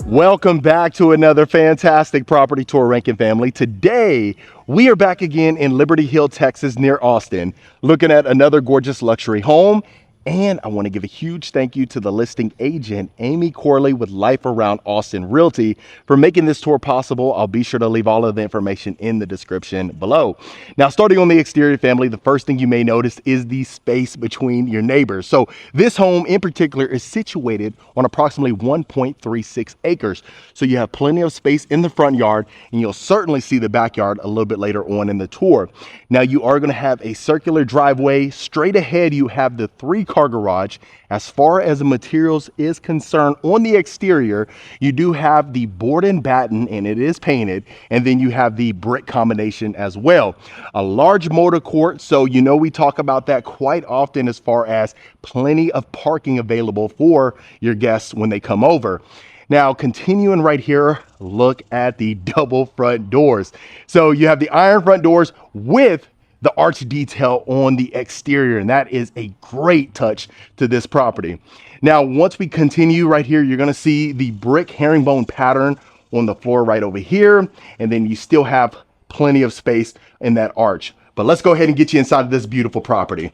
Welcome back to another fantastic property tour, Rankin family. Today, we are back again in Liberty Hill, Texas, near Austin, looking at another gorgeous luxury home. And I want to give a huge thank you to the listing agent, Amy Corley with Life Around Austin Realty, for making this tour possible. I'll be sure to leave all of the information in the description below. Now, starting on the exterior, family, the first thing you may notice is the space between your neighbors. So this home in particular is situated on approximately 1.36 acres. So you have plenty of space in the front yard, and you'll certainly see the backyard a little bit later on in the tour. Now, you are going to have a circular driveway. Straight ahead, you have the three-car garage. As far as the materials is concerned, on the exterior, you do have the board and batten, and it is painted, and then you have the brick combination as well. A large motor court, so you know we talk about that quite often as far as plenty of parking available for your guests when they come over. Now, continuing right here, look at the double front doors. So you have the iron front doors with the arch detail on the exterior, and that is a great touch to this property. Now, once we continue right here, you're going to see the brick herringbone pattern on the floor right over here, and then you still have plenty of space in that arch. But let's go ahead and get you inside of this beautiful property.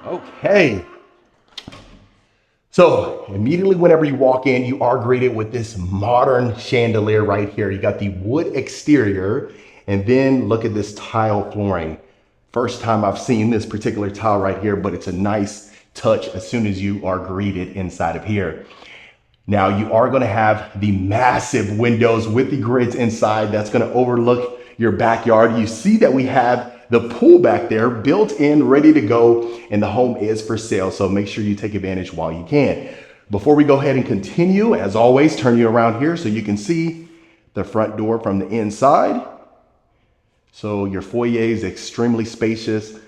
Okay. So immediately whenever you walk in, you are greeted with this modern chandelier right here. You got the wood exterior, and then look at this tile flooring. First time I've seen this particular tile right here, but it's a nice touch as soon as you are greeted inside of here. Now you are going to have the massive windows with the grids inside. That's going to overlook your backyard. You see that we have the pool back there built in, ready to go, and the home is for sale. So make sure you take advantage while you can. Before we go ahead and continue, as always, turn you around here so you can see the front door from the inside. So your foyer is extremely spacious,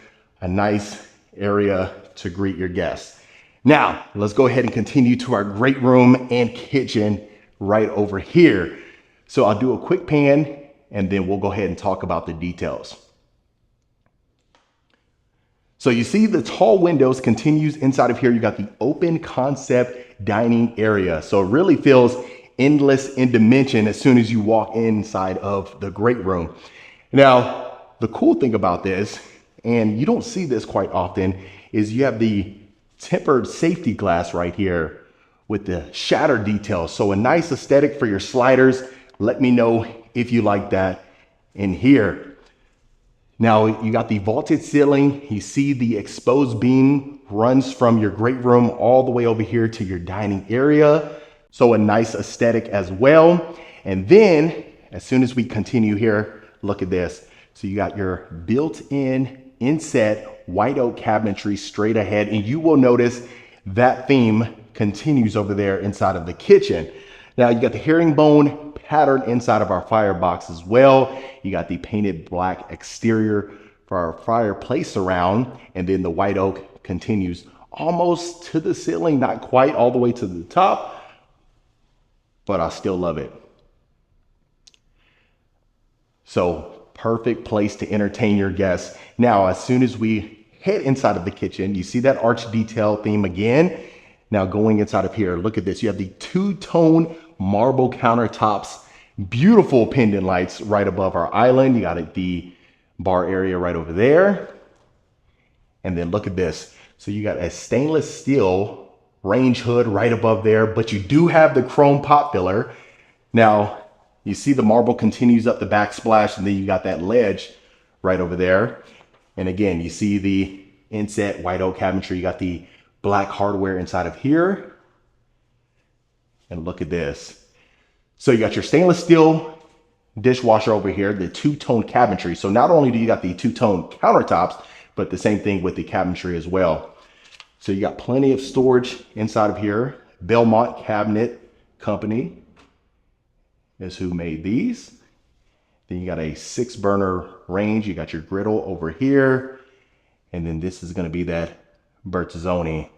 a nice area to greet your guests. Now, let's go ahead and continue to our great room and kitchen right over here. So I'll do a quick pan, and then we'll go ahead and talk about the details. So you see the tall windows continues inside of here. You got the open concept dining area. So it really feels endless in dimension as soon as you walk inside of the great room. Now, the cool thing about this, and you don't see this quite often, is you have the tempered safety glass right here with the shatter details. So a nice aesthetic for your sliders. Let me know if you like that in here. Now you got the vaulted ceiling. You see the exposed beam runs from your great room all the way over here to your dining area. So a nice aesthetic as well. And then as soon as we continue here, look at this. So you got your built-in inset white oak cabinetry straight ahead. And you will notice that theme continues over there inside of the kitchen. Now you got the herringbone pattern inside of our firebox as well. You got the painted black exterior for our fireplace surround, and then the white oak continues almost to the ceiling, not quite all the way to the top, but I still love it. So perfect place to entertain your guests. Now, as soon as we head inside of the kitchen, you see that arch detail theme again. Now going inside of here, look at this. You have the two-tone marble countertops, beautiful pendant lights right above our island. You got the bar area right over there. And then look at this. So you got a stainless steel range hood right above there, but you do have the chrome pot filler. Now you see the marble continues up the backsplash, and then you got that ledge right over there. And again, you see the inset white oak cabinetry. You got the black hardware inside of here. And look at this. So you got your stainless steel dishwasher over here, the two-tone cabinetry. So not only do you got the two-tone countertops, but the same thing with the cabinetry as well. So you got plenty of storage inside of here. Belmont Cabinet Company is who made these. Then you got a 6-burner range. You got your griddle over here. And then this is going to be that Bertazzoni.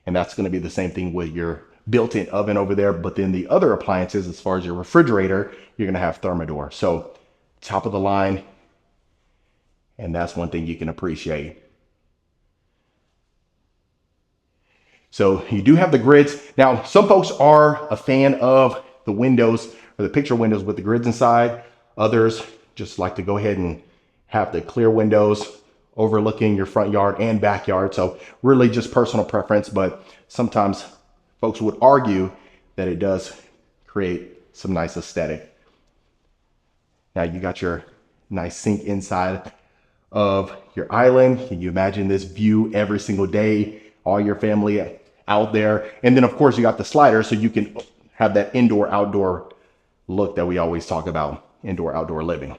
And that's going to be the same thing with your built-in oven over there. But then the other appliances, as far as your refrigerator, you're going to have Thermador. So top of the line. And that's one thing you can appreciate. So you do have the grids. Now, some folks are a fan of the windows or the picture windows with the grids inside. Others just like to go ahead and have the clear windows overlooking your front yard and backyard. So really just personal preference, but sometimes folks would argue that it does create some nice aesthetic. Now you got your nice sink inside of your island. Can you imagine this view every single day? All your family out there. And then of course you got the slider so you can have that indoor outdoor look that we always talk about, indoor outdoor living.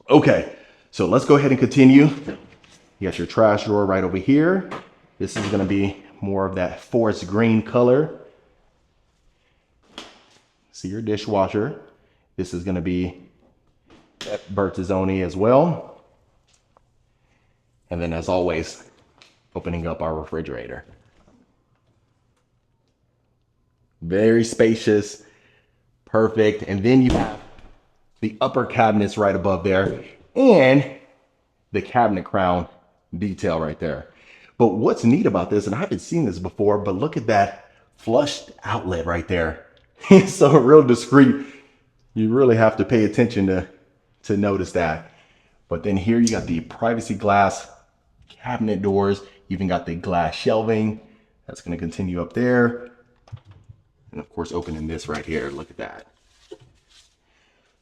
Okay, so let's go ahead and continue. You got your trash drawer right over here. This is gonna be more of that forest green color. See your dishwasher. This is gonna be that Bertazzoni as well. And then as always, opening up our refrigerator. Very spacious, perfect. And then you have the upper cabinets right above there and the cabinet crown detail right there. But what's neat about this, and I haven't seen this before, but look at that flushed outlet right there. It's so real discreet. You really have to pay attention to notice that. But then here you got the privacy glass cabinet doors. You even got the glass shelving. That's going to continue up there. And of course, opening this right here. Look at that.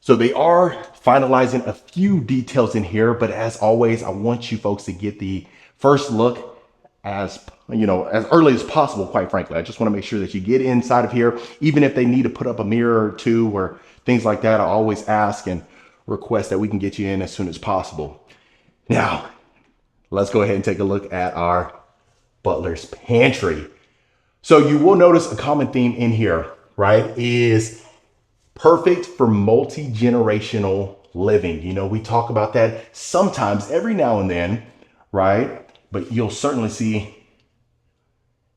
So they are finalizing a few details in here, but as always, I want you folks to get the first look as early as possible, quite frankly. I just want to make sure that you get inside of here. Even if they need to put up a mirror or two or things like that, I always ask and request that we can get you in as soon as possible. Now, let's go ahead and take a look at our butler's pantry. So you will notice a common theme in here, right, is perfect for multi-generational living. You know, we talk about that sometimes every now and then, right? But you'll certainly see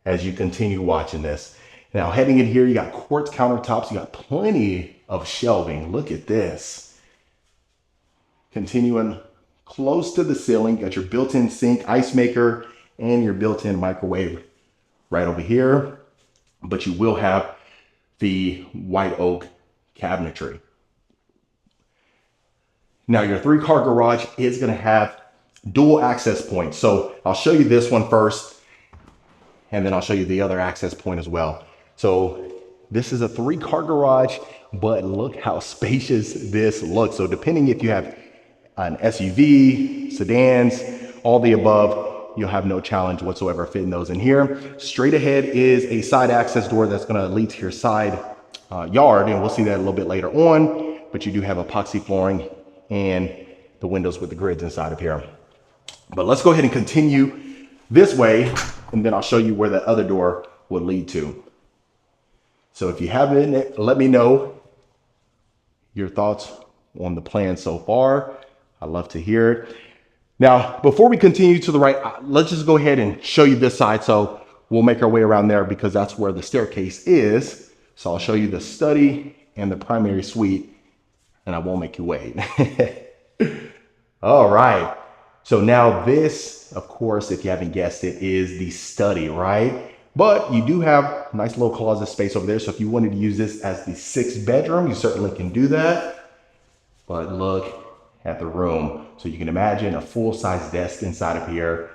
as you continue watching this. Now, heading in here, you got quartz countertops. You got plenty of shelving. Look at this. Continuing close to the ceiling, you got your built-in sink, ice maker, and your built-in microwave right over here. But you will have the white oak cabinetry. Now, your 3-car garage is going to have dual access points. So I'll show you this one first, and then I'll show you the other access point as well. So this is a 3-car garage, but look how spacious this looks. So depending if you have an SUV, sedans, all the above, you'll have no challenge whatsoever fitting those in here. Straight ahead is a side access door that's going to lead to your side yard, and we'll see that a little bit later on. But you do have epoxy flooring and the windows with the grids inside of here. But let's go ahead and continue this way, and then I'll show you where that other door will lead to. So if you haven't, let me know your thoughts on the plan so far. I'd love to hear it. Now, before we continue to the right, let's just go ahead and show you this side. So we'll make our way around there because that's where the staircase is. So I'll show you the study and the primary suite, and I won't make you wait. All right. So now this, of course, if you haven't guessed it, is the study, right? But you do have a nice little closet space over there. So if you wanted to use this as the 6th bedroom, you certainly can do that. But look at the room. So you can imagine a full-size desk inside of here.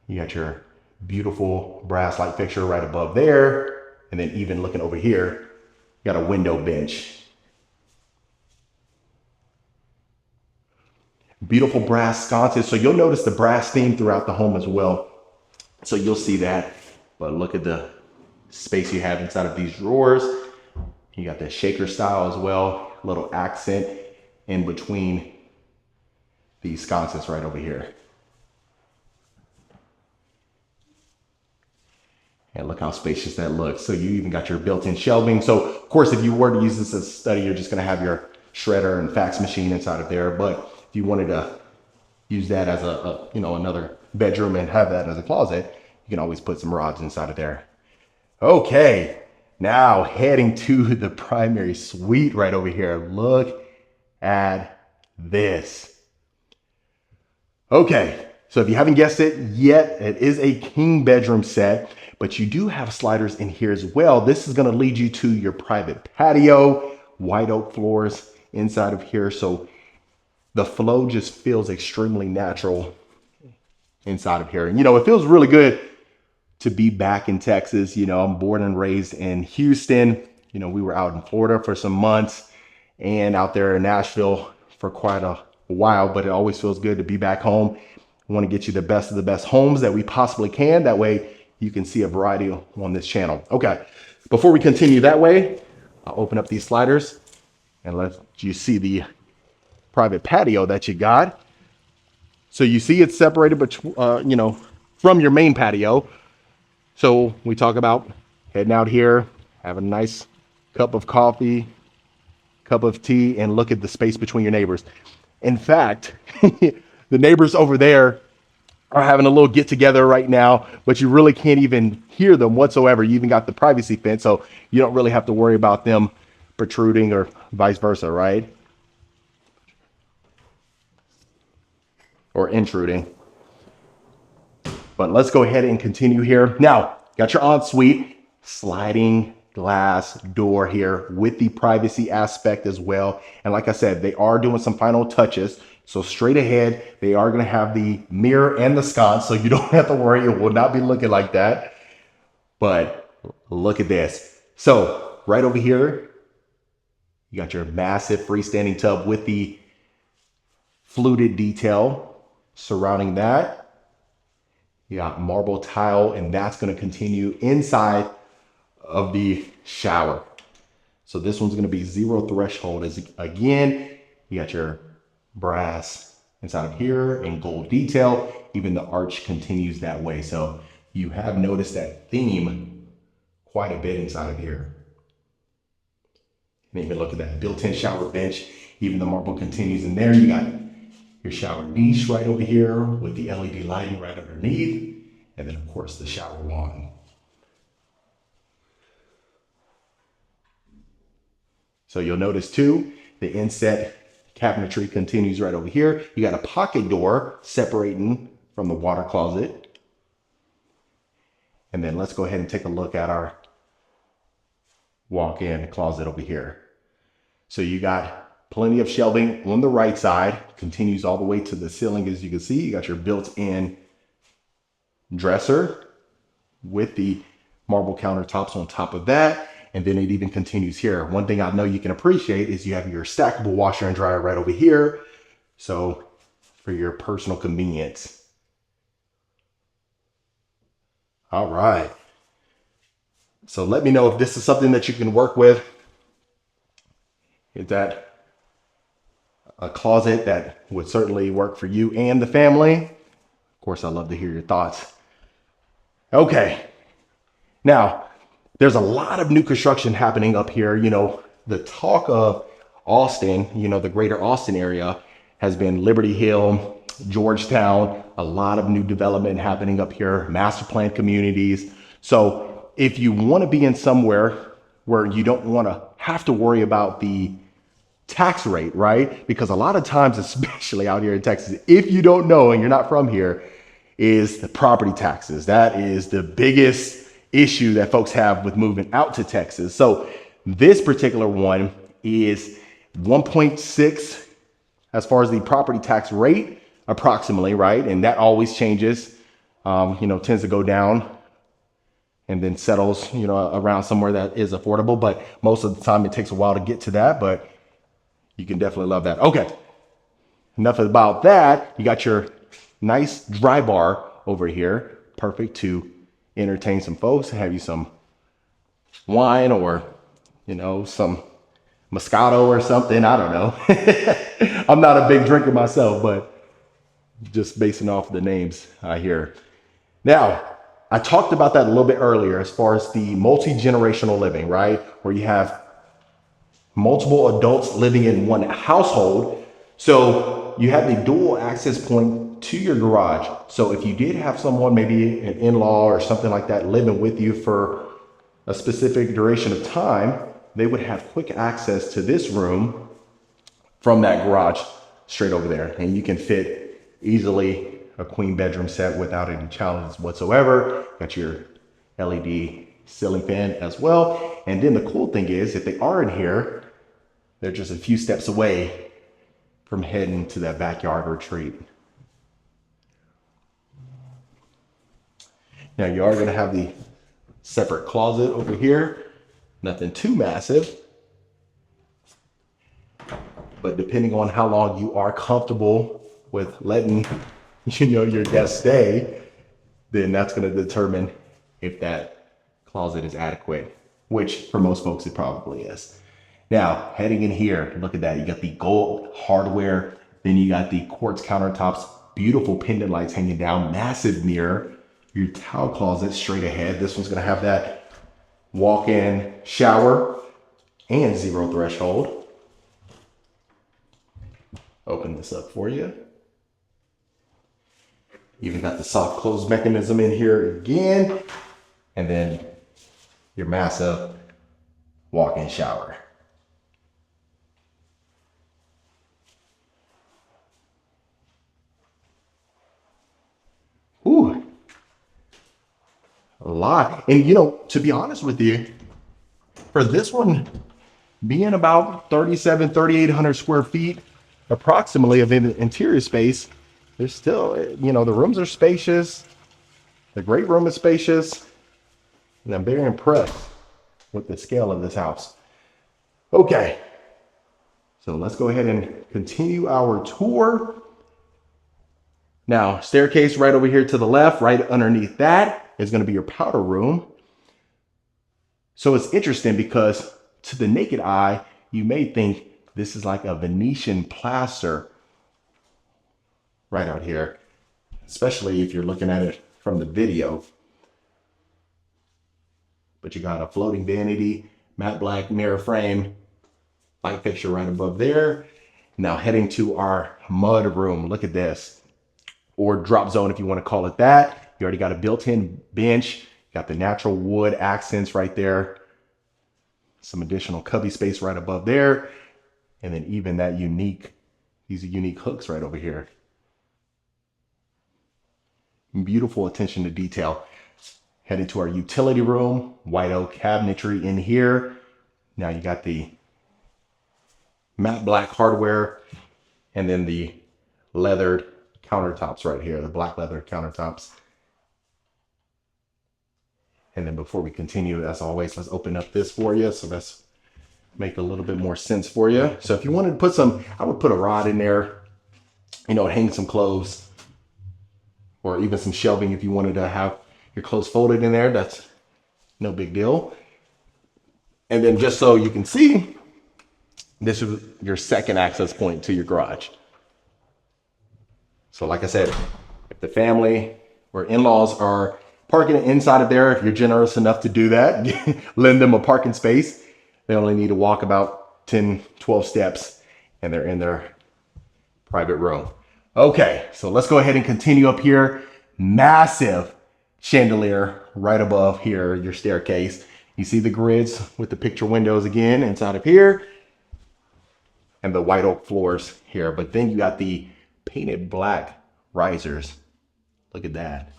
You got your beautiful brass light fixture right above there. And then even looking over here, you got a window bench. Beautiful brass sconces. So you'll notice the brass theme throughout the home as well. So you'll see that. But look at the space you have inside of these drawers. You got the shaker style as well. A little accent in between these sconces right over here. And look how spacious that looks. So you even got your built-in shelving. So of course, if you were to use this as a study, you're just gonna have your shredder and fax machine inside of there. But if you wanted to use that as another bedroom and have that as a closet, you can always put some rods inside of there. Okay, now heading to the primary suite right over here. Look at this. Okay, So if you haven't guessed it yet, it is a king bedroom set, but you do have sliders in here as well. This is gonna lead you to your private patio, white oak floors inside of here. So the flow just feels extremely natural inside of here. And it feels really good to be back in Texas. I'm born and raised in Houston. We were out in Florida for some months and out there in Nashville for quite a while, but it always feels good to be back home. I want to get you the best of the best homes that we possibly can. That way you can see a variety on this channel. Okay, before we continue that way, I'll open up these sliders and let you see the private patio that you got. So you see it's separated, from your main patio. So we talk about heading out here, having a nice cup of coffee, cup of tea, and look at the space between your neighbors. In fact, the neighbors over there are having a little get together right now, but you really can't even hear them whatsoever. You even got the privacy fence, so you don't really have to worry about them protruding or vice versa, right? Or intruding. But let's go ahead and continue here. Now, got your ensuite, sliding glass door here with the privacy aspect as well. And like I said, they are doing some final touches. So straight ahead, they are going to have the mirror and the sconce, so you don't have to worry. It will not be looking like that. But look at this. So right over here, you got your massive freestanding tub with the fluted detail surrounding that. You got marble tile, and that's going to continue inside of the shower. So this one's going to be zero threshold. As again, you got your brass inside of here and gold detail. Even the arch continues that way. So you have noticed that theme quite a bit inside of here. And even look at that built-in shower bench. Even the marble continues in there. You got your shower niche right over here with the LED lighting right underneath. And then of course the shower wand. So you'll notice too, the inset cabinetry continues right over here. You got a pocket door separating from the water closet. And then let's go ahead and take a look at our walk-in closet over here. So you got plenty of shelving on the right side, continues all the way to the ceiling. As you can see, you got your built-in dresser with the marble countertops on top of that. And then it even continues here. One thing I know you can appreciate is you have your stackable washer and dryer right over here. So for your personal convenience. All right. So let me know if this is something that you can work with. Is that a closet that would certainly work for you and the family? Of course, I'd love to hear your thoughts. Okay. Now, there's a lot of new construction happening up here. The talk of Austin, the greater Austin area has been Liberty Hill, Georgetown, a lot of new development happening up here, master plan communities. So if you want to be in somewhere where you don't want to have to worry about the tax rate, right? Because a lot of times, especially out here in Texas, if you don't know and you're not from here, is the property taxes. That is the biggest issue that folks have with moving out to Texas. So this particular one is 1.6 as far as the property tax rate, approximately, right? And that always changes, tends to go down and then settles, around somewhere that is affordable. But most of the time it takes a while to get to that, but you can definitely love that. Okay, enough about that. You got your nice dry bar over here, perfect to entertain some folks, have you some wine or, some Moscato or something. I don't know. I'm not a big drinker myself, but just basing off the names I hear. Now, I talked about that a little bit earlier as far as the multi-generational living, right? Where you have multiple adults living in one household. So you have the dual access point to your garage. So if you did have someone, maybe an in-law or something like that, living with you for a specific duration of time, they would have quick access to this room from that garage straight over there. And you can fit easily a queen bedroom set without any challenges whatsoever. Got your LED ceiling fan as well. And then the cool thing is, if they are in here, they're just a few steps away from heading to that backyard retreat. Now you are gonna have the separate closet over here. Nothing too massive, but depending on how long you are comfortable with letting your guests stay, then that's going to determine if that closet is adequate, which for most folks it probably is. Now heading in here, look at that. You got the gold hardware, then you got the quartz countertops, beautiful pendant lights hanging down, massive mirror, your towel closet straight ahead. This one's going to have that walk-in shower and zero threshold. Open this up for you. Even got the soft close mechanism in here again. And then your massive walk-in shower. Ooh. A lot. And to be honest with you, for this one being about 3,800 square feet approximately of interior space, there's still, the rooms are spacious. The great room is spacious. And I'm very impressed with the scale of this house. Okay. So let's go ahead and continue our tour. Now, staircase right over here to the left, right underneath that is going to be your powder room. So it's interesting because to the naked eye, you may think this is like a Venetian plaster right out here, especially if you're looking at it from the video. But you got a floating vanity, matte black mirror frame, light fixture right above there. Now heading to our mud room. Look at this, or drop zone if you want to call it that. You already got a built-in bench, got the natural wood accents right there, some additional cubby space right above there, and then even that these are unique hooks right over here. Beautiful attention to detail. Headed to our utility room, white oak cabinetry in here. Now you got the matte black hardware and then the leathered countertops right here, the black leather countertops. And then before we continue, as always, let's open up this for you. So let's make a little bit more sense for you. So if you wanted to put I would put a rod in there, hang some clothes, or even some shelving if you wanted to have your clothes folded in there. That's no big deal. And then just so you can see, this is your second access point to your garage. So like I said, if the family or in-laws are parking inside of there, if you're generous enough to do that, lend them a parking space. They only need to walk about 10, 12 steps and they're in their private room. Okay, so let's go ahead and continue up here. Massive chandelier right above here, your staircase. You see the grids with the picture windows again inside of here and the white oak floors here. But then you got the painted black risers. Look at that.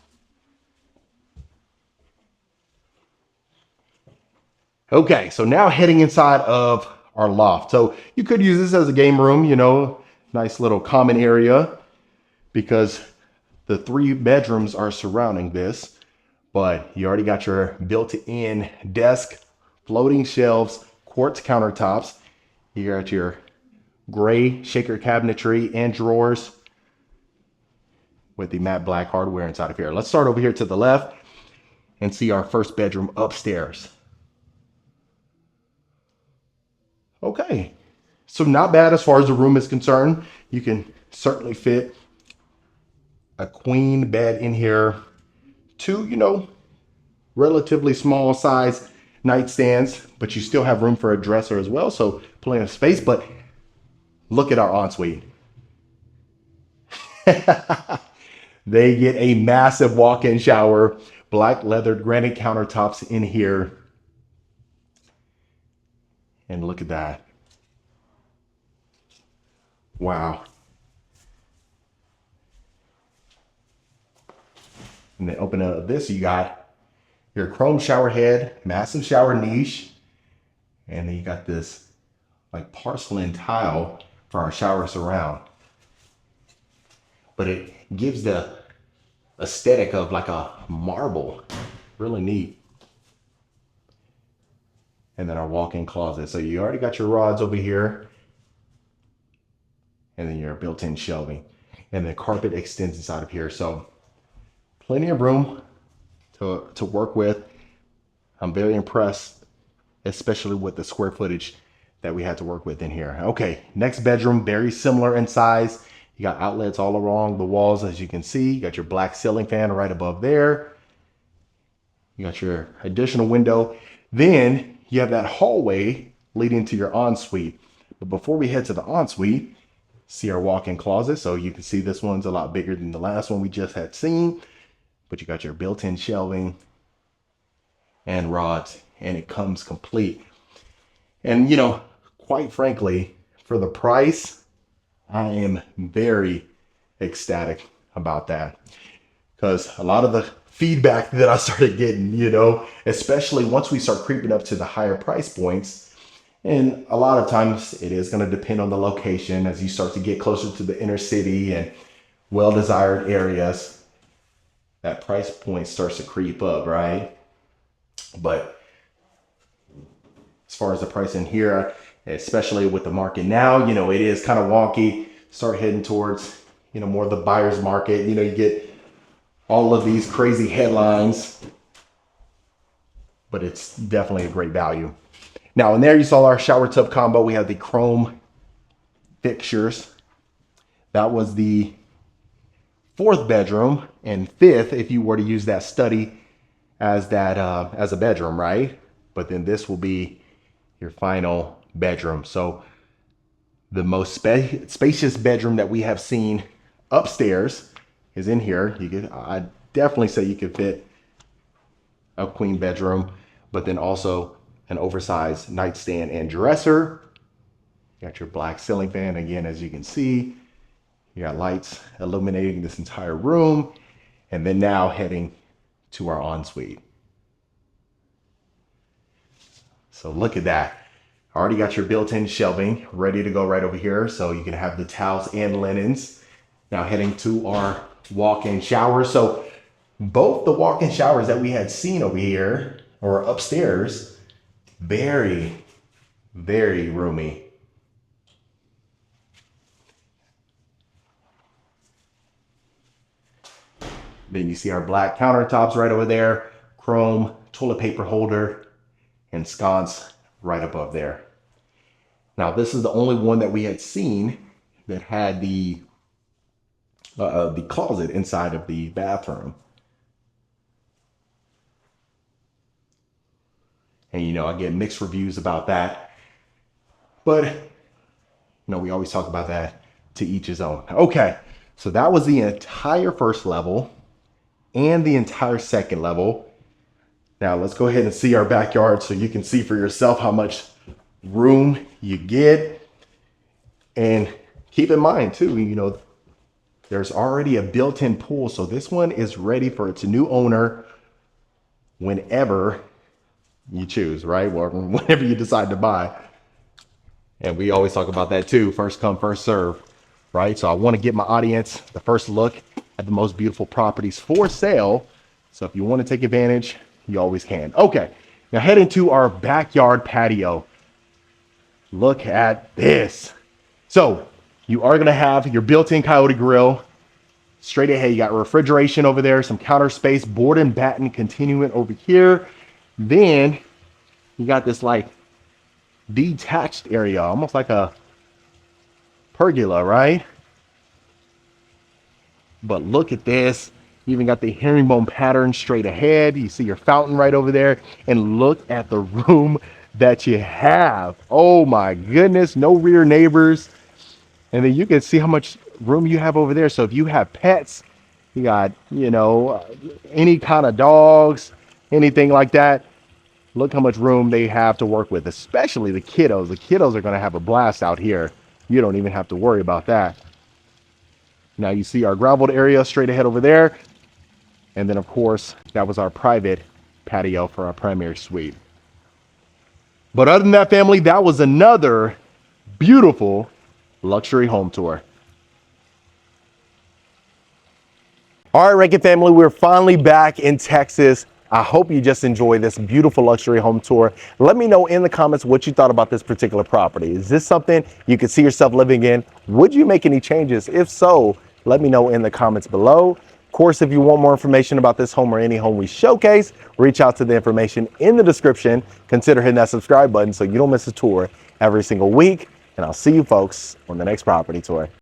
Okay, so now heading inside of our loft. So you could use this as a game room, nice little common area because the 3 bedrooms are surrounding this, but you already got your built-in desk, floating shelves, quartz countertops. You got your gray shaker cabinetry and drawers with the matte black hardware inside of here. Let's start over here to the left and see our first bedroom upstairs. Okay, so not bad as far as the room is concerned. You can certainly fit a queen bed in here, 2, relatively small size nightstands, but you still have room for a dresser as well, so plenty of space. But look at our ensuite. They get a massive walk-in shower, black leathered granite countertops in here. And look at that. Wow. And then open up this, you got your chrome shower head, massive shower niche. And then you got this like porcelain tile for our shower surround. But it gives the aesthetic of like a marble. Really neat. And then our walk-in closet. So you already got your rods over here. And then your built-in shelving. And the carpet extends inside of here. So plenty of room to work with. I'm very impressed, especially with the square footage that we had to work with in here. Okay, next bedroom, very similar in size. You got outlets all along the walls, as you can see. You got your black ceiling fan right above there. You got your additional window. Then you have that hallway leading to your ensuite. But before we head to the ensuite, see our walk-in closet. So you can see this one's a lot bigger than the last one we just had seen. But you got your built-in shelving and rods, and it comes complete. And you know, quite frankly, for the price, I am very ecstatic about that. Because a lot of the feedback that I started getting, you know, especially once we start creeping up to the higher price points, and a lot of times it is going to depend on the location as you start to get closer to the inner city and well-desired areas, that price point starts to creep up, right? But as far as the price in here, especially with the market now, you know, it is kind of wonky. Start heading towards, you know, more of the buyer's market. You know, you get all of these crazy headlines, but it's definitely a great value. Now, in there you saw our shower tub combo. We have the chrome fixtures. That was the 4th bedroom, and 5th if you were to use that study as that as a bedroom, right? But then this will be your final bedroom. So the most spacious bedroom that we have seen upstairs is in here. You could, I definitely say you could fit a queen bedroom, but then also an oversized nightstand and dresser. You got your black ceiling fan again, as you can see. You got lights illuminating this entire room, and then now heading to our ensuite. So look at that. Already got your built-in shelving ready to go right over here, so you can have the towels and linens. Now heading to our walk-in shower. So both the walk-in showers that we had seen over here or upstairs, very, very roomy. Then you see our black countertops right over there, chrome toilet paper holder and sconce right above there. Now this is the only one that we had seen that had the closet inside of the bathroom. And you know, I get mixed reviews about that, but you know, we always talk about that, to each his own. Okay, so that was the entire first level and the entire second level. Now let's go ahead and see our backyard so you can see for yourself how much room you get. And keep in mind too, you know, there's already a built-in pool. So this one is ready for its new owner whenever you choose, right? Or whenever you decide to buy. And we always talk about that too. First come, first serve, right? So I want to get my audience the first look at the most beautiful properties for sale. So if you want to take advantage, you always can. Okay, now heading to our backyard patio. Look at this. So you are going to have your built-in Coyote grill. Straight ahead, you got refrigeration over there, some counter space, board and batten continuing over here. Then you got this like detached area, almost like a pergola, right? But look at this. You even got the herringbone pattern straight ahead. You see your fountain right over there. And look at the room that you have. Oh my goodness, no rear neighbors. And then you can see how much room you have over there. So if you have pets, you got, you know, any kind of dogs, anything like that, look how much room they have to work with, especially the kiddos. The kiddos are going to have a blast out here. You don't even have to worry about that. Now you see our graveled area straight ahead over there. And then of course, that was our private patio for our primary suite. But other than that, family, that was another beautiful luxury home tour. All right, Rankin family, we're finally back in Texas. I hope you just enjoyed this beautiful luxury home tour. Let me know in the comments what you thought about this particular property. Is this something you could see yourself living in? Would you make any changes? If so, let me know in the comments below. Of course, if you want more information about this home or any home we showcase, reach out to the information in the description. Consider hitting that subscribe button so you don't miss a tour every single week. And I'll see you folks on the next property tour.